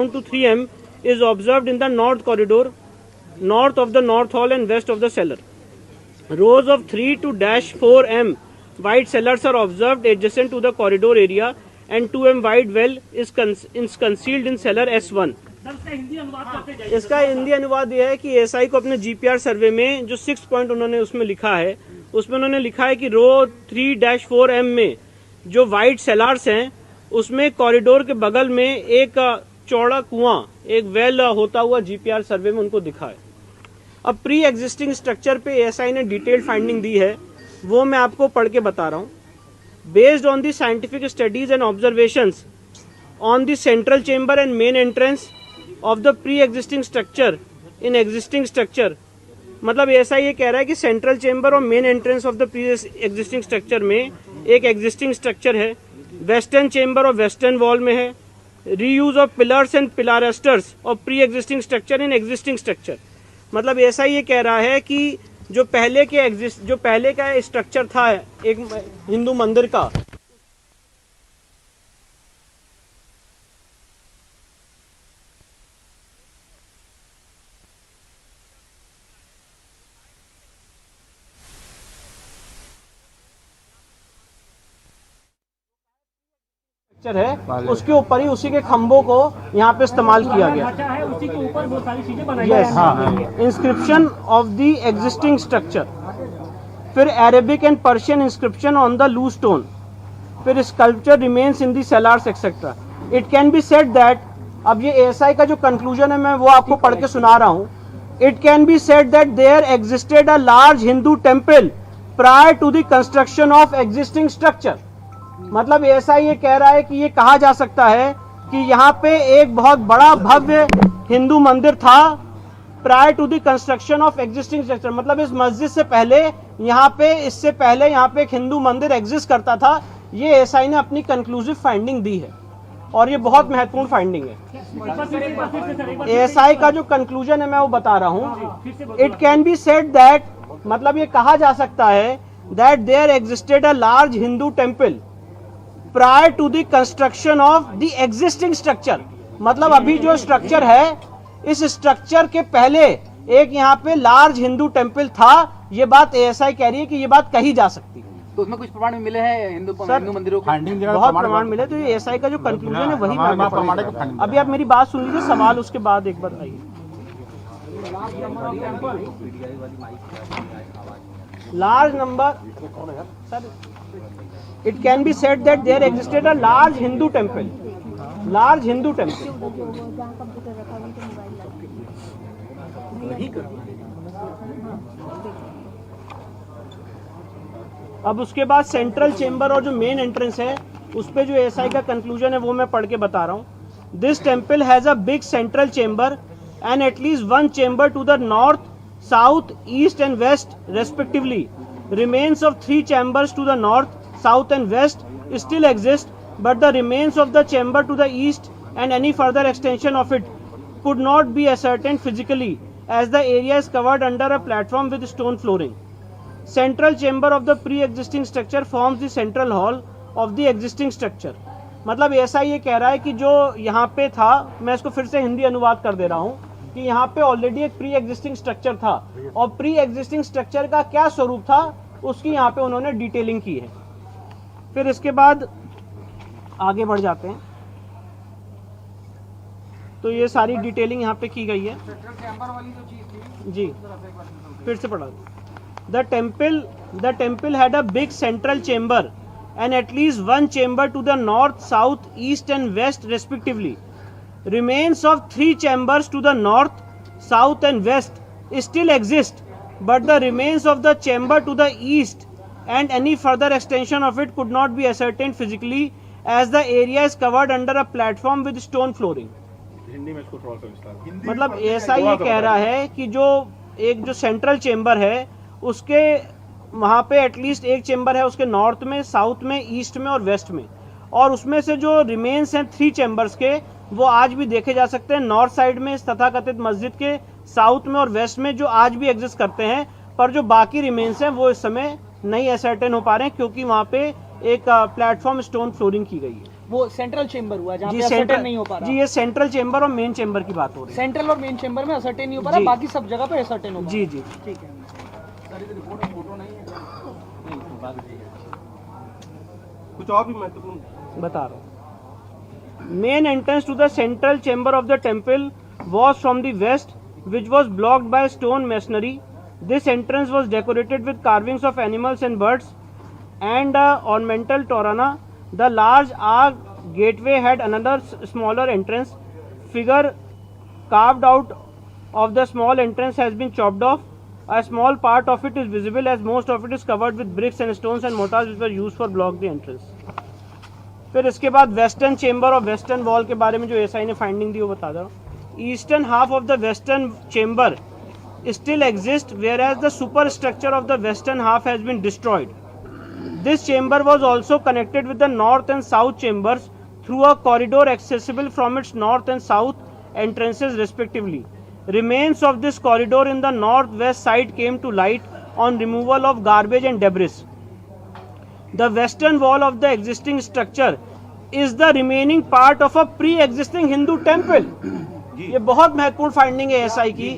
to 3M is observed in the north corridor, north of the north hall and west of the cellar. Rows of 3 to -4 m wide cellars are observed adjacent to the corridor area and 2 m wide well is concealed in cellar S1. इसका हिंदी अनुवाद यह है कि SI को अपने GPR सर्वे में जो 6 point उन्होंने उसमें लिखा है, उसमें उन्होंने लिखा है कि रो 3-4 m में जो वाइड सेलार्स हैं उसमें कॉरिडोर के बगल में एक चौड़ा कुआं, एक वेल होता हुआ जीपीआर सर्वे में उनको दिखा है। अब प्री एग्जिस्टिंग स्ट्रक्चर पे एएसआई ने डिटेल्ड फाइंडिंग दी है, वो मैं आपको पढ़ के बता रहा हूँ। Based on the scientific studies and observations on the central chamber and main entrance of the pre existing structure in existing structure, मतलब एएसआई ये कह रहा है कि सेंट्रल चेंबर और main entrance of the pre existing structure में एक existing structure है, वेस्टर्न चेंबर और वेस्टर्न वॉल में है, रीयूज ऑफ पिलर्स एंड पिलारेस्टर्स और pre existing structure in existing structure. मतलब ऐसा ये कह रहा है कि जो पहले का स्ट्रक्चर था एक हिंदू मंदिर का, है उसके ऊपर ही उसी के खंभों को यहाँ पे इस्तेमाल किया गया है, उसी के ऊपर बहुत सारी चीजें बनाई गई। Inscription of the existing structure, फिर Arabic and Persian inscription on the loose stone, फिर sculpture remains in the cellars etcetera. It can be said that, अब ये एएसआई का जो कंक्लूजन है मैं वो आपको पढ़ के सुना रहा हूँ। It can be said that there existed a large Hindu temple prior to the construction of existing structure. मतलब ऐसा ये कह रहा है कि ये कहा जा सकता है कि यहाँ पे एक बहुत बड़ा भव्य हिंदू मंदिर था prior to the construction of existing structure. मतलब इस मस्जिद से पहले इससे पहले यहाँ पे एक हिंदू मंदिर एग्जिस्ट करता था। ये एएसआई ने अपनी कंक्लूसिव फाइंडिंग दी है और ये बहुत महत्वपूर्ण फाइंडिंग है। एएसआई का जो कंक्लूजन है मैं वो बता रहा हूँ। It can be said that, मतलब ये कहा जा सकता है that there existed a large Hindu temple prior to the construction of the existing structure. मतलब अभी जो स्ट्रक्चर है, इस स्ट्रक्चर के पहले एक यहाँ पे लार्ज हिंदू टेम्पल था। ये बात एएसआई कह रही है कि ये बात कही जा सकती है। तो उसमें कुछ प्रमाण मिले हैं हिंदू मंदिरों के? बहुत प्रमाण मिले। तो ये एएसआई का जो कंक्लूजन है वही अभी आप मेरी बात सुन लीजिए, सवाल उसके बाद एक बार आइए। Large number sir, it can be said that there existed a large Hindu temple, large Hindu temple. अब उसके बाद सेंट्रल चेंबर और जो मेन एंट्रेंस है उस पे जो एएसआई का कंक्लूजन है वो मैं पढ़ के बता रहा हूँ। This temple has a big central chamber and at least one chamber to the north, south, east and west respectively. Remains of 3 chambers to the north, south and west still exist, but the remains of the chamber to the east and any further extension of it could not be ascertained physically as the area is covered under a platform with stone flooring. Central chamber of the pre-existing structure forms the central hall of the existing structure. मतलब ऐसा ये कह रहा है कि जो यहाँ पे था, मैं इसको फिर से हिंदी अनुवाद कर दे रहा हूँ कि यहाँ पे ऑलरेडी एक प्री एग्जिस्टिंग स्ट्रक्चर था और प्री एग्जिस्टिंग स्ट्रक्चर का क्या स्वरूप था उसकी यहाँ पे उन्होंने डिटेलिंग की है। फिर इसके बाद आगे बढ़ जाते हैं तो ये सारी डिटेलिंग यहाँ पे की गई है जी। फिर से पढ़ा। The temple had a big central chamber and at least one chamber to the north, south, east and west respectively. Remains of 3 chambers to the north, south and west still exist, but the remains of the chamber to the east and any further extension of it could not be ascertained physically as the area is covered under a platform with stone flooring. Hindi में इसको थोड़ा सा विस्तार। मतलब ऐसा ये कह रहा है कि जो सेंट्रल चेंबर है उसके वहाँ पे एटलीस्ट एक चेंबर है उसके नॉर्थ में, साउथ में, ईस्ट में और वेस्ट में, और उसमें से जो रिमेन्स हैं 3 चेंबर्स के वो आज भी देखे जा सकते हैं नॉर्थ साइड में इस तथाकथित मस्जिद के, साउथ में और वेस्ट में जो आज भी एग्जिस्ट करते हैं। पर जो बाकी रिमेन्स हैं वो इस समय नहीं असर्टेन हो पा रहे हैं क्योंकि वहाँ पे एक प्लेटफॉर्म स्टोन फ्लोरिंग की गई है। वो सेंट्रल चेंबर हुआ जहाँ जी पे असर्टेन सेंट्रल नहीं हो पा रहा। जी ये सेंट्रल चेंबर और मेन चेंबर की बात हो रही सेंट्रल और मेन चेंबर में असर्टेन नहीं हो पा रहा, जी। बाकी सब जगह पे असर्टेन हो है। पा जी जी रहा। ठीक है। कुछ और भी महत्वपूर्ण बता रहा हूँ। Main entrance to the central chamber of the temple was from the west which was blocked by stone masonry. This entrance was decorated with carvings of animals and birds and ornamental torana. The large arch gateway had another smaller entrance. Figure carved out of the small entrance has been chopped off. A small part of it is visible as most of it is covered with bricks and stones and mortars which were used for block the entrance. फिर इसके बाद western chamber और western wall के बारे में जो SI ने finding दी वो बता दो. Eastern half of the western chamber still exists whereas the superstructure of the western half has been destroyed. This chamber was also connected with the north and south chambers through a corridor accessible from its north and south entrances respectively. Remains of this corridor in the northwest side came to light on removal of garbage and debris. The western wall of the existing structure is the remaining part of a pre-existing Hindu temple. ये बहुत महत्वपूर्ण finding है ASI की.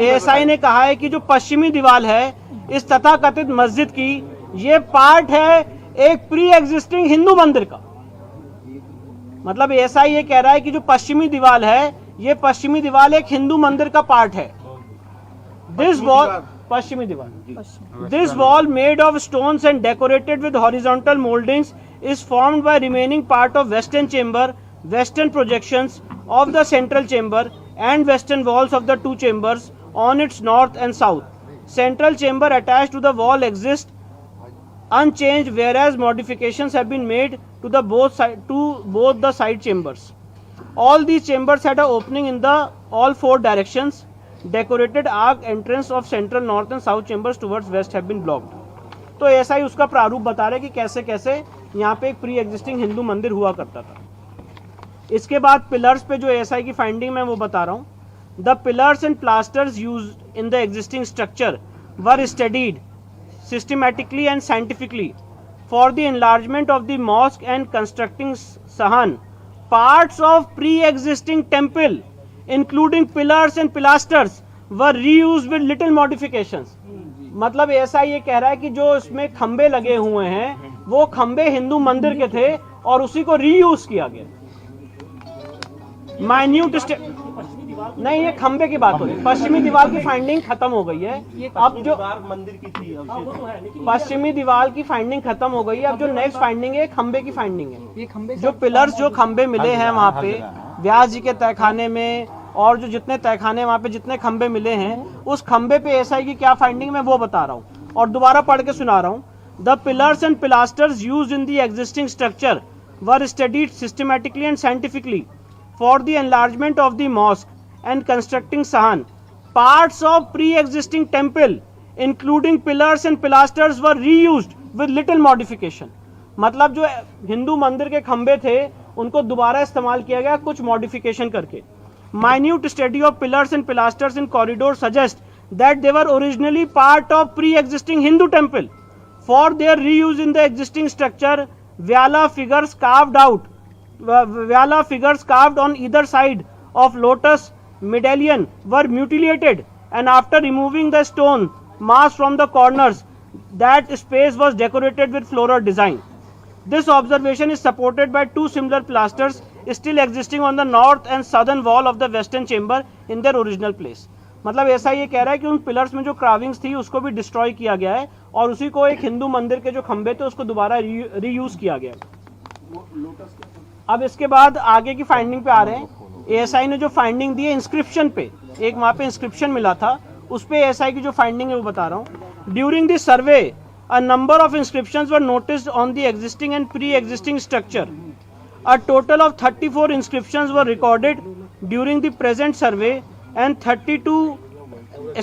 ASI ने कहा है कि जो पश्चिमी दीवार है इस तथाकथित मस्जिद की, ये पार्ट है एक प्री एग्जिस्टिंग हिंदू मंदिर का. मतलब एएसआई ये कह रहा है कि जो पश्चिमी दीवार है ये पश्चिमी दीवार एक हिंदू मंदिर का पार्ट है. दिस वॉल पश्चिमी दीवार this wall made of stones and decorated with horizontal mouldings is formed by remaining part of western chamber, western projections of the central chamber and western walls of the two chambers on its north and south. Central chamber attached to the wall exists unchanged whereas modifications have been made to both the side chambers. All these chambers had an opening in the all four directions. Decorated arc entrance of central north and south chambers towards west have been blocked. तो ऐसा ही उसका प्रारूप बता रहे कि कैसे कैसे यहाँ पे एक प्री एग्जिस्टिंग हिंदू मंदिर हुआ करता था. इसके बाद पिलर्स पे जो एएसआई की फाइंडिंग मैं वो बता रहा हूँ. The pillars and plasters used in the existing structure were studied systematically and scientifically for the enlargement of the mosque and constructing sahan parts of pre existing temple including pillars and pilasters were reused with little modifications. मतलब ऐसा ये कह रहा है कि जो इसमें खंबे लगे हुए हैं वो खंबे हिंदू मंदिर के थे और उसी को रीयूज किया गया. माइन्यूट नहीं, ये खंबे की बात हो रही है. पश्चिमी दीवार की फाइंडिंग खत्म हो गई है. अब जो मंदिर की थी पश्चिमी दीवार की फाइंडिंग खत्म हो गई है. अब जो नेक्स्ट फाइंडिंग है खंबे की फाइंडिंग है. ये खंबे जो पिलर्स जो खंबे मिले हैं वहाँ पे व्यास जी के तहखाने में और जो जितने तहखाने वहाँ पे जितने खंबे मिले हैं उस खंबे पे एएसआई की क्या फाइंडिंग मैं वो बता रहा हूँ और दोबारा पढ़ के सुना रहा हूँ. The pillars and pilasters used in the existing structure were studied systematically and scientifically for the enlargement of the mosque and constructing sahan parts of pre existing temple including pillars and pilasters were reused with little modification. मतलब जो हिंदू मंदिर के खंबे थे उनको दोबारा इस्तेमाल किया गया कुछ मॉडिफिकेशन करके. Minute study of pillars and pilasters in corridor suggests that they were originally part of pre-existing Hindu temple. For their reuse in the existing structure, Vyala figures carved on either side of lotus medallion were mutilated, and after removing the stone mass from the corners, that space was decorated with floral design. This observation is supported by two similar pilasters still existing on the north and southern wall of the western chamber in their original place. मतलब ऐसा ये कह रहा है कि उन pillars में जो क्राविंग्स थी उसको भी डिस्ट्रॉय किया गया है और उसी को एक हिंदू मंदिर के जो खंबे थे उसको दोबारा रीयूज किया गया है. अब इसके बाद आगे की फाइंडिंग पे आ रहे हैं. एएसआई ने जो फाइंडिंग दी है इंस्क्रिप्शन पे, एक वहाँ पे इंस्क्रिप्शन मिला था उस पे एएसआई की जो फाइंडिंग है वो बता रहा हूँ. During this survey a number of inscriptions were noticed on the existing and pre-existing structure. A total of 34 inscriptions were recorded during the present survey and 32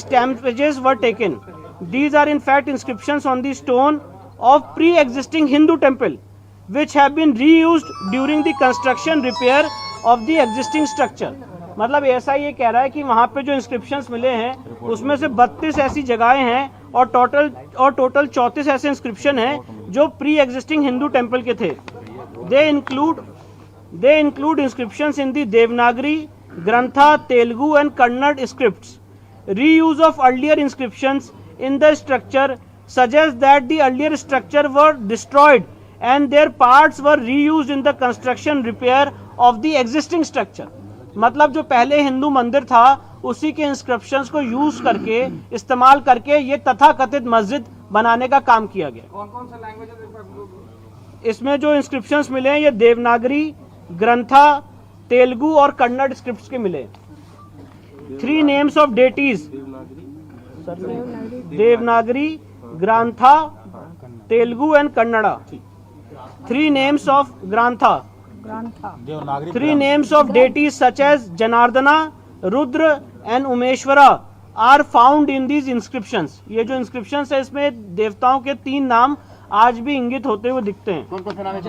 stampages were taken. These are in fact inscriptions on the stone of pre-existing Hindu temple which have been reused during the construction repair of the existing structure. मतलब ऐसा ये कह रहा है कि वहाँ पे जो इंस्क्रिप्शंस मिले हैं उसमें से 32 ऐसी जगहें हैं और टोटल 34 ऐसे इंस्क्रिप्शन हैं जो प्री एग्जिस्टिंग हिंदू टेम्पल के थे. They include They include inscriptions in the Devanagari, Grantha, Telugu and Kannada scripts. Reuse of earlier inscriptions in the structure suggests that the earlier structure were destroyed and their parts were reused in the construction repair of the existing structure. मतलब जो पहले हिंदू मंदिर था उसी के inscriptions को use करके इस्तेमाल करके ये तथाकथित मस्जिद बनाने का काम किया गया. कौन कौन सा लैंग्वेज इसमें जो इंस्क्रिप्शंस मिले हैं ये देवनागरी, ग्रंथा, तेलुगु और कन्नड़ स्क्रिप्ट्स के मिले. 3 names of deities, Devanagari, Grantha, Telugu and Kannada. 3 names of Grantha. 3 names of deities such as Janardana, Rudra and Umeshwara are found in these inscriptions. ये जो inscriptions है इसमें देवताओं के 3 नाम आज भी इंगित होते हुए दिखते हैं. कौन कौन सा नाम है?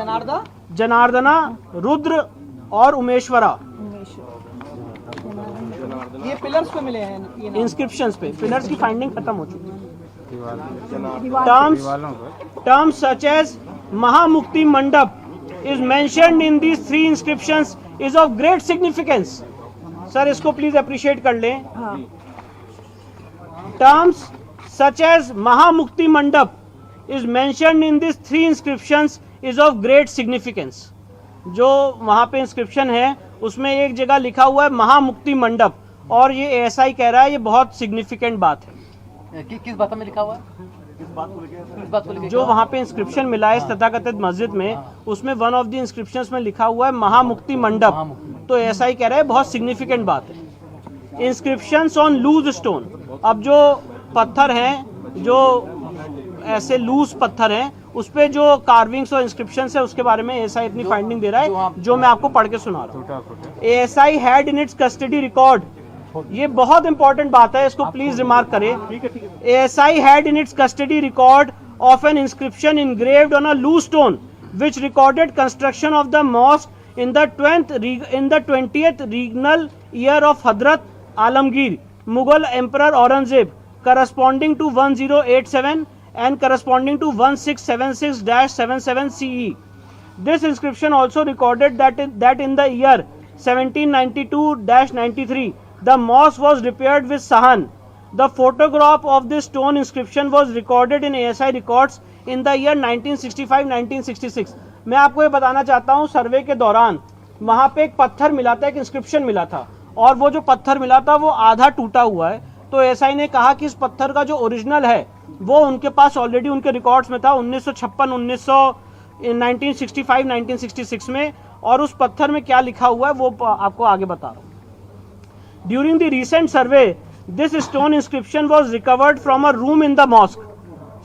जनार्दना, रुद्र और उमेश्वरा. ये पिलर्स पे मिले हैं ये नाम. इंस्क्रिप्शंस पे. पिलर्स की फाइंडिंग खत्म हो चुकी है. Terms such as Mahamukti Mandap is mentioned in these 3 inscriptions is of great significance. Sir इसको प्लीज अप्रिशिएट कर लें. Terms such as Mahamukti Mandap is mentioned in these 3 inscriptions is of great significance. जो वहाँ पे inscription है उसमें एक जगह लिखा हुआ है महामुक्ति मंडप और ये ऐसा ही कह रहा है. ये बहुत सिग्निफिकेंट बात है. किस बात में लिखा हुआ है? किस बात को लेके? जो वहाँ पे इंस्क्रिप्शन मिला है इस तथाकथित मस्जिद में उसमें वन ऑफ द इंस्क्रिप्शंस में लिखा हुआ है महामुक्ति मंडप. तो ऐसा ही कह रहा है, बहुत सिग्निफिकेंट बात है. Inscriptions on loose stone. अब जो पत्थर हैं जो ऐसे लूज पत्थर हैं उस पे जो कार्विंग्स और इंस्क्रिप्शंस है उसके बारे में एएसआई अपनी फाइंडिंग दे रहा है जो मैं आपको पढ़ के सुना रहा हूँ. ASI had in its custody record. ये बहुत इंपॉर्टेंट बात है, इसको प्लीज रिमार्क करें. ASI had in its custody record of an inscription engraved on a loose stone which recorded construction of the mosque in the 20th regnal year of Hadrat Alamgir, Mughal Emperor Aurangzeb, corresponding to 1087 and corresponding to 1676-77 CE. This inscription also recorded that in the year 1792-93 the mosque was repaired with sahan. The photograph of this stone inscription was recorded in ASI records in the year 1965-1966. मैं आपको ये बताना चाहता हूँ सर्वे के दौरान वहाँ पे एक पत्थर मिला था, एक इंस्क्रिप्शन मिला था और वो जो पत्थर मिला था वो आधा टूटा हुआ है. तो एसआई ने कहा कि इस पत्थर का जो ओरिजिनल है वो उनके पास ऑलरेडी उनके रिकॉर्ड्स में था 1965-1966 में. और उस पत्थर में क्या लिखा हुआ है वो आपको आगे बता रहा हूँ. During the recent survey this stone inscription was recovered from a room in the mosque.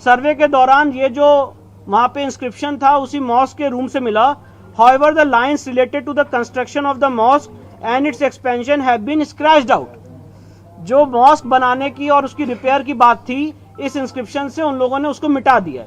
Survey के दौरान ये जो वहाँ पे इंस्क्रिप्शन था उसी मॉस्क के रूम से मिला. However the lines related to the construction of the mosque and its expansion have been scratched out. जो मॉस्क बनाने की और उसकी रिपेयर की बात थी इस इंस्क्रिप्शन से उन लोगों ने उसको मिटा दिया.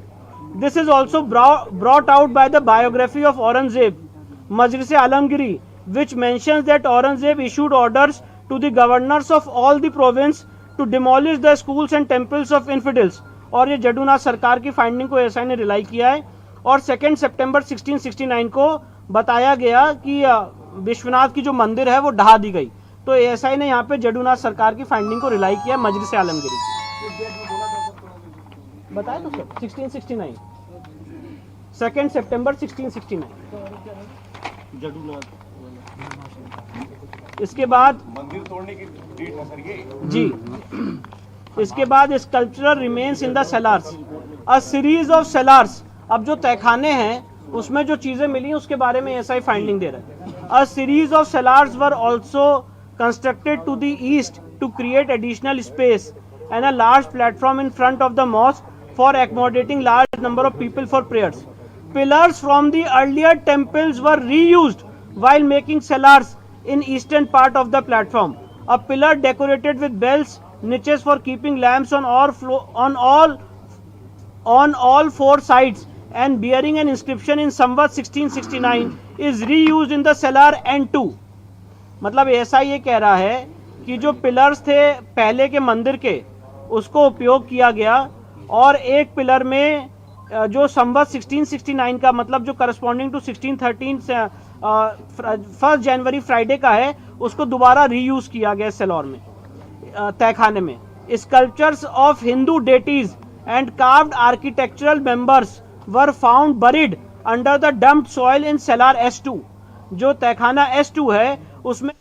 This is also brought out by the biography of Aurangzeb Majlis Alamgiri which mentions that Aurangzeb issued orders to the governors of all the province to demolish the schools and temples of infidels. और ये जडूनाथ सरकार की फाइंडिंग को SI ने rely किया है और 2 सितंबर 1669 को बताया गया कि विश्वनाथ की जो मंदिर है वो ढहा दी गई. तो एसआई ने यहाँ पे जडूनाथ सरकार की फाइंडिंग को रिलाई किया मजलिस आलमगिरी. बताया तो सर 1669 2 सितंबर 1669. इसके बाद मंदिर तोड़ने की डेट है सर ये जी. इसके बाद sculptural remains in the cellars, a series of cellars. अब जो तहखाने हैं उसमें जो चीजें मिली उसके बारे में एसआई फाइंडिंग दे रहा है. A series of cellars were also constructed to the east to create additional space and a large platform in front of the mosque for accommodating large number of people for prayers. Pillars from the earlier temples were reused while making cellars in eastern part of the platform. A pillar decorated with bells, niches for keeping lamps on all 4 sides and bearing an inscription in Samvat 1669 is reused in the cellar N2. मतलब ऐसा ये कह रहा है कि जो pillars थे पहले के मंदिर के उसको उपयोग किया गया और एक पिलर में जो संवत 1669 का मतलब जो करस्पॉन्डिंग टू 1613 1 जनवरी फ्राइडे का है, उसको दोबारा रीयूज किया गया सेलौर में, तहखाने में। Sculptures of Hindu deities and carved architectural members were found buried under the dumped soil in cellar S2। जो तहखाना S2 है उसमें